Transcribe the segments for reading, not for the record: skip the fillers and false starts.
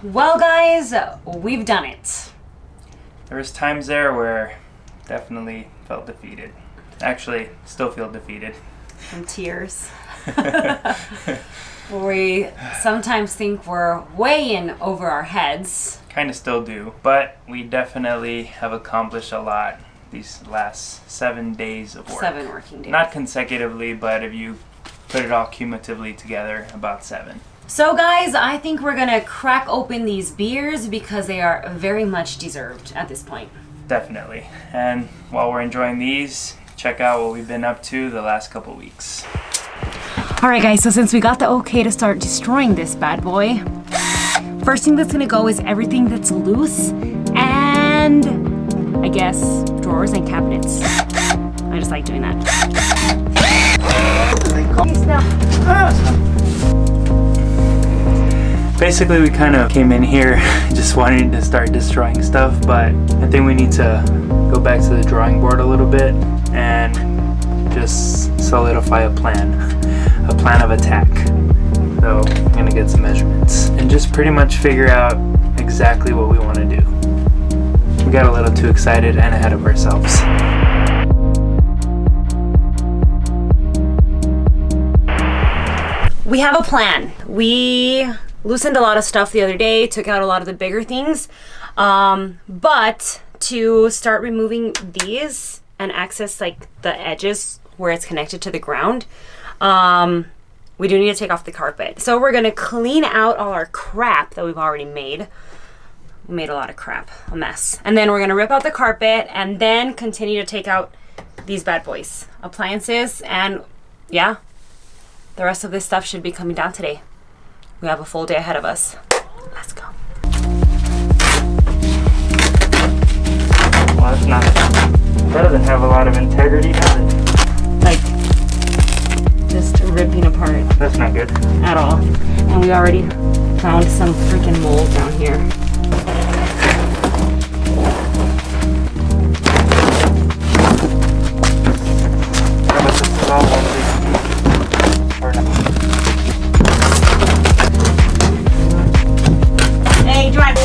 Well guys, we've done it. There was times there where definitely felt defeated. Actually, still feel defeated. From tears. We sometimes think we're way in over our heads. Kind of still do, but we definitely have accomplished a lot these last 7 days of work. 7 working days. Not consecutively, but if you put it all cumulatively together, about 7. So guys, I think we're gonna crack open these beers because they are very much deserved at this point. Definitely. And while we're enjoying these, check out what we've been up to the last couple weeks. Alright guys, so since we got the okay to start destroying this bad boy, first thing that's gonna go is everything that's loose and I guess drawers and cabinets. I just like doing that. Basically, we kind of came in here just wanting to start destroying stuff, but I think we need to go back to the drawing board a little bit and just solidify a plan of attack. So I'm gonna get some measurements and just pretty much figure out exactly what we want to do. We got a little too excited and ahead of ourselves. We have a plan. We loosened a lot of stuff the other day, took out a lot of the bigger things, but to start removing these and access like the edges where it's connected to the ground, we do need to take off the carpet. So we're gonna clean out all our crap that we've already made. We made a lot of crap, a mess. And then we're gonna rip out the carpet and then continue to take out these bad boys, appliances, and yeah, the rest of this stuff should be coming down today. We have a full day ahead of us. Let's go. Well, that's not, that doesn't have a lot of integrity, does it? Like, just ripping apart. That's not good. At all. And we already found some freaking mold down here. Yeah, but this is all one big piece. Or not. Hey, drive.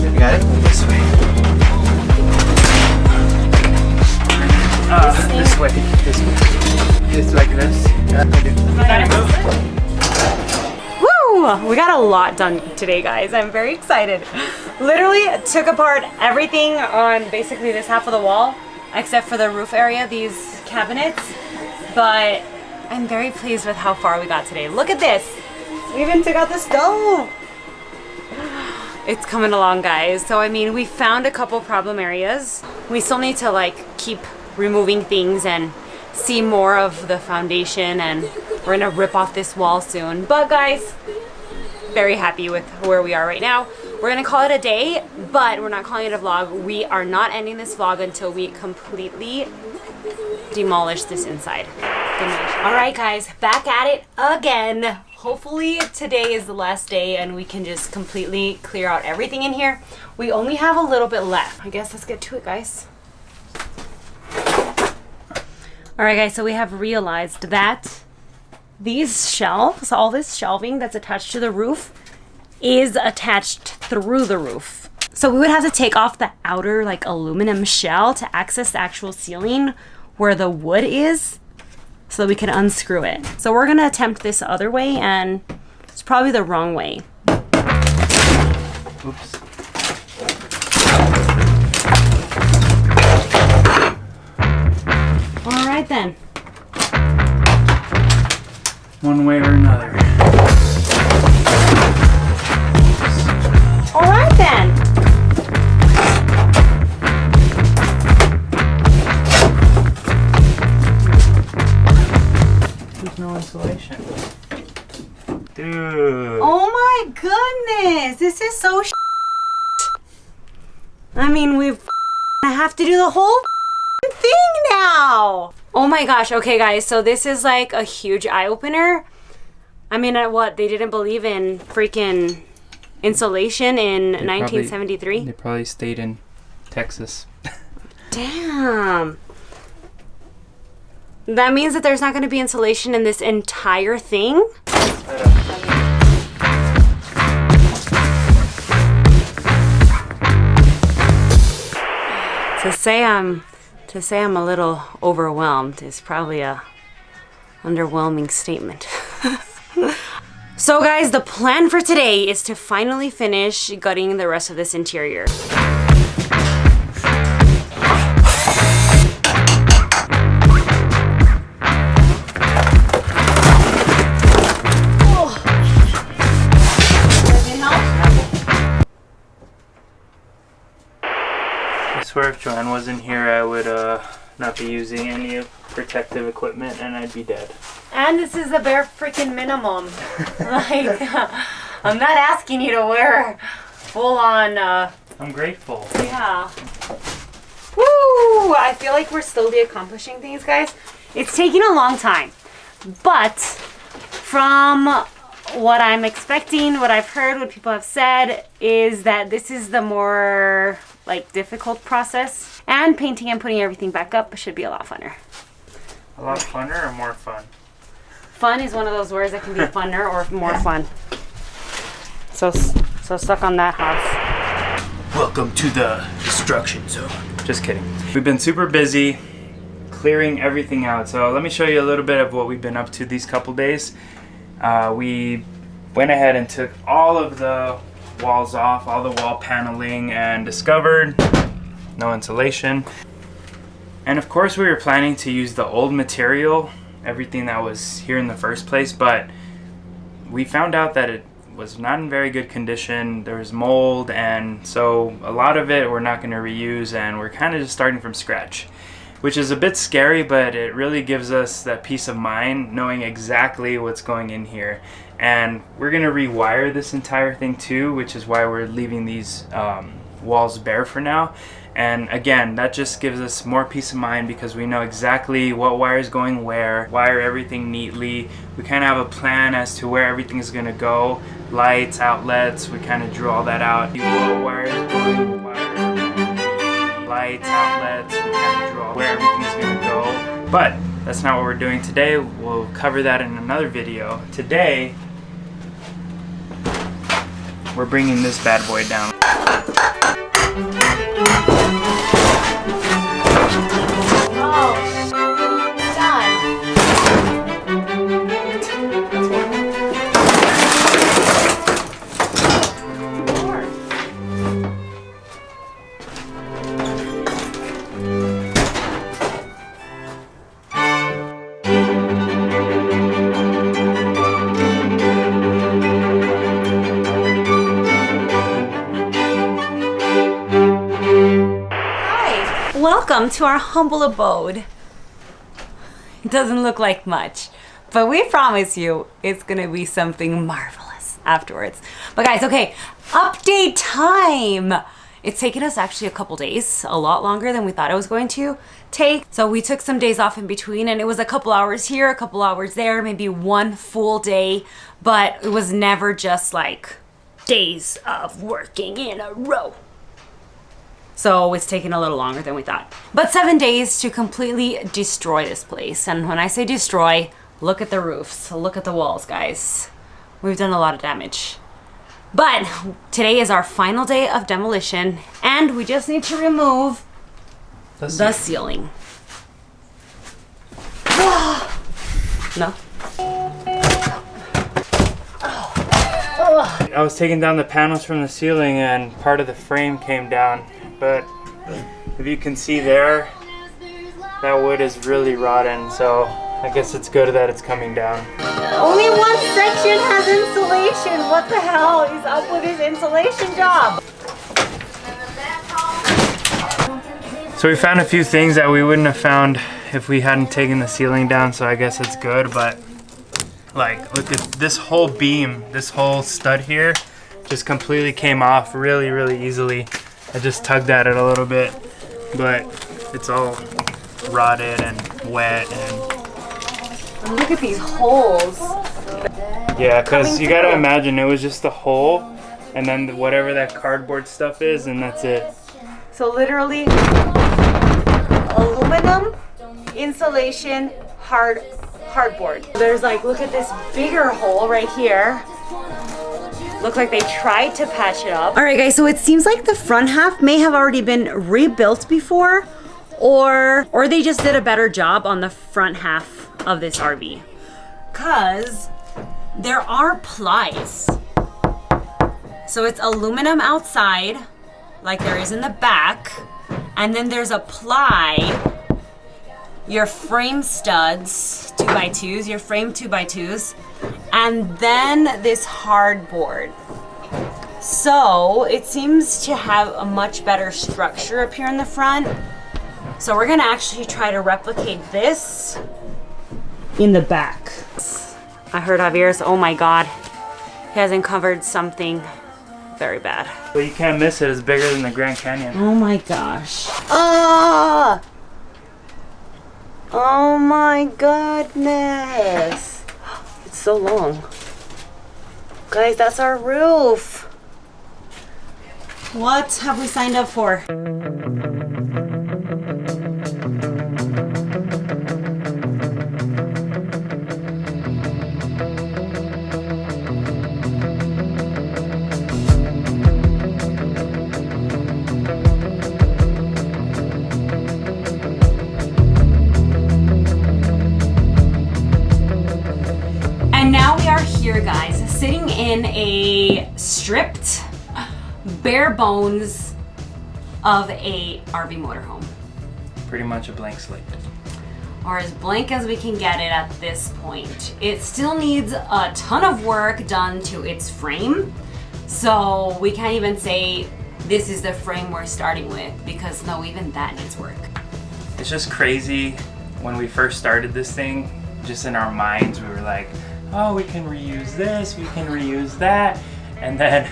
You got it? This way. This way. This way. It's like this. Yeah, Woo! We got a lot done today, guys. I'm very excited. Literally took apart everything on basically this half of the wall, except for the roof area, these cabinets. But I'm very pleased with how far we got today. Look at this. We even took out the stove. It's coming along, guys. So I mean, we found a couple problem areas. We still need to like keep removing things and see more of the foundation, and we're gonna rip off this wall soon. But guys, very happy with where we are right now. We're gonna call it a day, but we're not calling it a vlog. We are not ending this vlog until we completely demolish this inside. All right, guys, back at it again. Hopefully today is the last day and we can just completely clear out everything in here. We only have a little bit left. I guess let's get to it, guys. All right, guys, so we have realized that these shelves, all this shelving that's attached to the roof is attached through the roof. So we would have to take off the outer like aluminum shell to access the actual ceiling where the wood is, so that we can unscrew it. So we're gonna attempt this other way, and it's probably the wrong way. Oops. All right then. One way or another. All right then. There's no insulation. Dude. Oh my goodness, this is so I mean, I have to do the whole thing now. Oh my gosh, okay guys, so this is like a huge eye-opener. I mean, what, they didn't believe in freaking insulation in 1973? They probably stayed in Texas. Damn. That means that there's not going to be insulation in this entire thing? say I'm a little overwhelmed is probably a underwhelming statement. So guys, the plan for today is to finally finish gutting the rest of this interior. I swear if Joanne wasn't here, I would not be using any protective equipment and I'd be dead. And this is the bare freaking minimum. Like, I'm not asking you to wear full on, I'm grateful. yeah. Woo! I feel like we're slowly accomplishing things, guys. It's taking a long time. But from what I'm expecting, what I've heard, what people have said, is that this is the more like difficult process. And painting and putting everything back up should be a lot funner. A lot funner or more fun? Fun is one of those words that can be funner or more fun. So stuck on that house. Welcome to the destruction zone. Just kidding. We've been super busy clearing everything out. So let me show you a little bit of what we've been up to these couple days. We went ahead and took all of the walls off, all the wall paneling, and discovered no insulation. And of course we were planning to use the old material, everything that was here in the first place, but we found out that it was not in very good condition. There was mold, and so a lot of it we're not going to reuse, and we're kind of just starting from scratch, which is a bit scary, but it really gives us that peace of mind knowing exactly what's going in here. And we're going to rewire this entire thing too, which is why we're leaving these walls bare for now. And again, that just gives us more peace of mind because we know exactly what wire is going where, wire everything neatly. We kind of have a plan as to where everything is going to go. Lights, outlets, we kind of drew all that out. What wire is going wire, lights, outlets, we kind of draw where everything is going to go. But that's not what we're doing today. We'll cover that in another video. Today, we're bringing this bad boy down. Welcome to our humble abode. It doesn't look like much, but we promise you it's gonna be something marvelous afterwards. But guys, okay, update time. It's taken us actually a couple days, a lot longer than we thought it was going to take. So we took some days off in between, and it was a couple hours here, a couple hours there, maybe one full day, but it was never just like days of working in a row. So it's taken a little longer than we thought. But 7 days to completely destroy this place. And when I say destroy, look at the roofs, look at the walls, guys. We've done a lot of damage. But today is our final day of demolition, and we just need to remove the ceiling. No? I was taking down the panels from the ceiling and part of the frame came down. But if you can see there, that wood is really rotten, so I guess it's good that it's coming down. Only one section has insulation. What the hell is up with his insulation job? So we found a few things that we wouldn't have found if we hadn't taken the ceiling down, so I guess it's good. But like, look at this whole beam, this whole stud here just completely came off really, really easily. I just tugged at it a little bit, but it's all rotted and wet. And look at these holes. yeah, because you gotta imagine it was just a hole, and then whatever that cardboard stuff is, and that's it. So literally, aluminum, insulation, hardboard. There's like, look at this bigger hole right here. Look like they tried to patch it up. All right, guys, so it seems like the front half may have already been rebuilt before, or they just did a better job on the front half of this RV. Cause there are plies. So it's aluminum outside, like there is in the back, and then there's a ply, your frame studs, 2x2s, your frame 2x2s, and then this hardboard. So it seems to have a much better structure up here in the front. So we're gonna actually try to replicate this in the back. I heard Javier's, oh my God, he has uncovered something very bad. But you can't miss it, it's bigger than the Grand Canyon. Oh my gosh. Ah! Oh my goodness. It's so long. Guys, that's our roof. What have we signed up for? And now we are here, guys, sitting in a stripped, bare bones of a RV motorhome. Pretty much a blank slate. Or as blank as we can get it at this point. It still needs a ton of work done to its frame. So we can't even say this is the frame we're starting with, because no, even that needs work. It's just crazy. When we first started this thing, just in our minds, we were like, oh, we can reuse this, we can reuse that. And then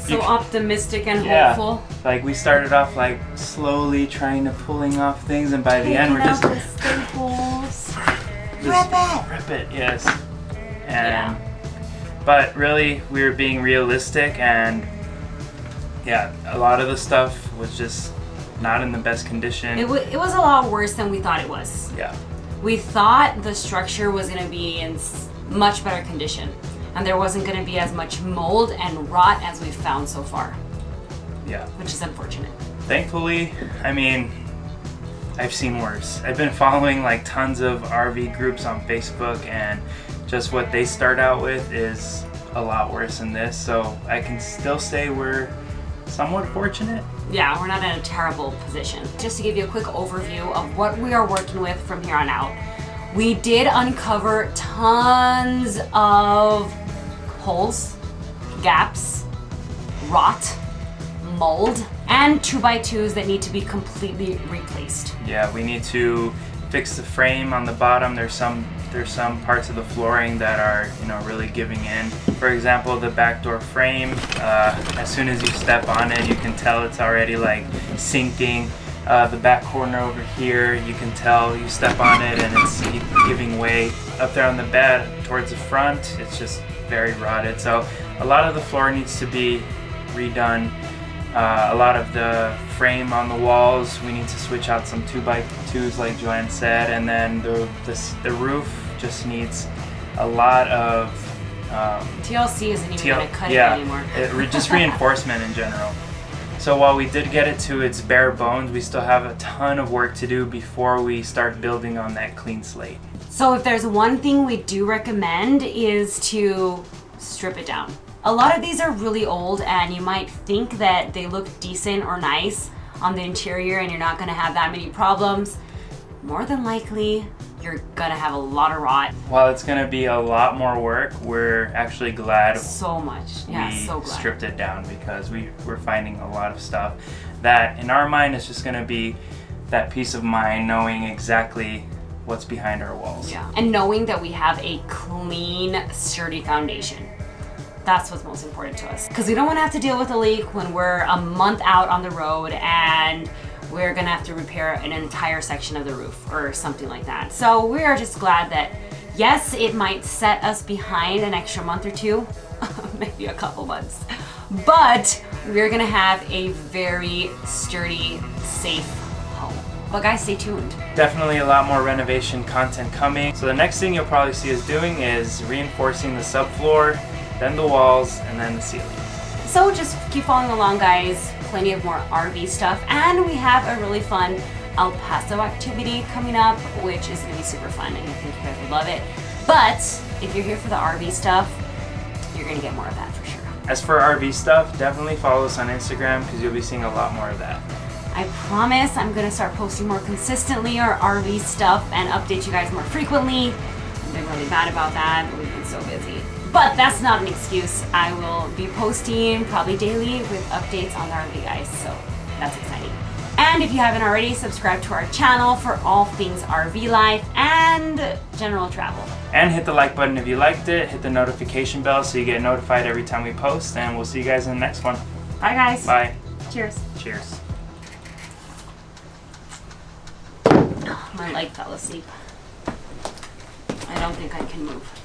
so optimistic and hopeful. Like we started off like slowly trying to pulling off things, and by the end we're just the staples. Rip it, yes. And but really we were being realistic, and yeah, a lot of the stuff was just not in the best condition. It was a lot worse than we thought it was. Yeah. We thought the structure was going to be in much better condition, and there wasn't going to be as much mold and rot as we've found so far. Yeah. Which is unfortunate. Thankfully, I mean, I've seen worse. I've been following like tons of RV groups on Facebook, and just what they start out with is a lot worse than this. So I can still say we're somewhat fortunate. Yeah, we're not in a terrible position. Just to give you a quick overview of what we are working with from here on out. We did uncover tons of holes, gaps, rot, mold, and 2x2s that need to be completely replaced. Yeah, we need to fix the frame on the bottom. There's some parts of the flooring that are, really giving in. For example, the back door frame, as soon as you step on it, you can tell it's already like sinking. The back corner over here, you can tell you step on it and it's giving way. Up there on the bed towards the front, it's just very rotted. So a lot of the floor needs to be redone. A lot of the frame on the walls, we need to switch out some 2x2s like Joanne said, and then the roof just needs a lot of TLC isn't even going to cut it anymore. Just reinforcement in general. So while we did get it to its bare bones, we still have a ton of work to do before we start building on that clean slate. So if there's one thing we do recommend is to strip it down. A lot of these are really old, and you might think that they look decent or nice on the interior and you're not going to have that many problems. More than likely, you're going to have a lot of rot. While it's going to be a lot more work, we're actually glad so glad. Stripped it down, because we're finding a lot of stuff that in our mind is just going to be that peace of mind, knowing exactly what's behind our walls. Yeah, and knowing that we have a clean, sturdy foundation. That's what's most important to us, because we don't want to have to deal with a leak when we're a month out on the road and we're gonna have to repair an entire section of the roof or something like that. So we are just glad that, yes, it might set us behind an extra month or two, maybe a couple months, but we're gonna have a very sturdy, safe home. But guys, stay tuned. Definitely a lot more renovation content coming. So the next thing you'll probably see us doing is reinforcing the subfloor, then the walls, and then the ceiling. So just keep following along, guys. Plenty of more RV stuff, and we have a really fun El Paso activity coming up, which is gonna be super fun, and I think you guys will love it. But if you're here for the RV stuff, you're gonna get more of that for sure. As for RV stuff, definitely follow us on Instagram because you'll be seeing a lot more of that. I promise I'm gonna start posting more consistently our RV stuff and update you guys more frequently. I've been really bad about that, but we've been so busy. But that's not an excuse. I will be posting probably daily with updates on the RV guys, so that's exciting. And if you haven't already, subscribe to our channel for all things RV life and general travel. And hit the like button if you liked it. Hit the notification bell so you get notified every time we post. And we'll see you guys in the next one. Bye, guys. Bye. Cheers. Cheers. My leg fell asleep. I don't think I can move.